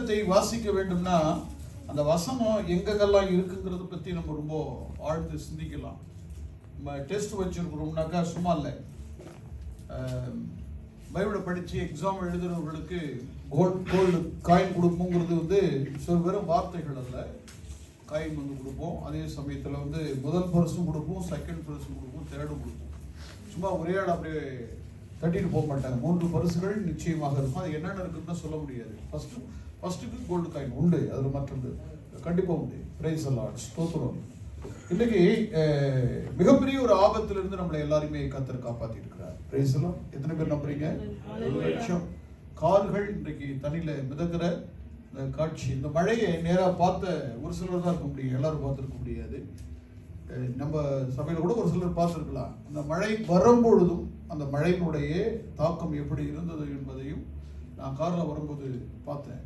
வேதத்தை வாசிக்க வேண்டும்னா அந்த வசனம் எங்கெங்கெல்லாம் இருக்குங்கிறத பற்றி நம்ம ரொம்ப ஆழ்ந்து சிந்திக்கலாம். நம்ம டெஸ்ட் வச்சுருக்கிறோம்னாக்கா சும்மா இல்லை, பைபிளை படித்து எக்ஸாம் எழுதுறவர்களுக்கு கோல்டு காயின் கொடுப்போங்கிறது வெறும் வார்த்தைகள் அல்ல. காயின் கொடுப்போம், அதே சமயத்தில் முதல் பரிசும் கொடுப்போம், செகண்ட் பரிசும் கொடுப்போம், தேர்டும் கொடுப்போம். சும்மா ஒரே ஆள் அப்படியே தட்டிட்டு போக மாட்டாங்க. 3 பரிசுகள் நிச்சயமாக இருக்கும். அது என்னென்ன இருக்குன்னு சொல்ல முடியாது. ஃபர்ஸ்ட்டுக்கு கோல்டு காயின் உண்டு, அதில் மற்றது கண்டிப்பாக உண்டு. பிரைஸ் எல்லாம் ஸ்தோத்திரம். இன்னைக்கு மிகப்பெரிய ஒரு ஆபத்திலிருந்து நம்மளை எல்லாருமே கர்த்தர் காப்பாற்றி இருக்கிறார். பிரைஸ் எல்லாம் எத்தனை பேர் நம்புறீங்க? 1 லட்சம் கார்கள் இன்றைக்கு தண்ணியில மிதக்கிற இந்த காட்சி, இந்த மழையை நேராக பார்த்த ஒரு சிலர் தான் இருக்க முடியும், எல்லாரும் பார்த்துருக்க முடியாது. நம்ம சபையில் கூட ஒரு சிலர் பார்த்துருக்கலாம். அந்த மழை வரும்பொழுதும் அந்த மழையினுடைய தாக்கம் எப்படி இருந்தது என்பதையும் நான் காரில் வரும்போது பார்த்தேன்.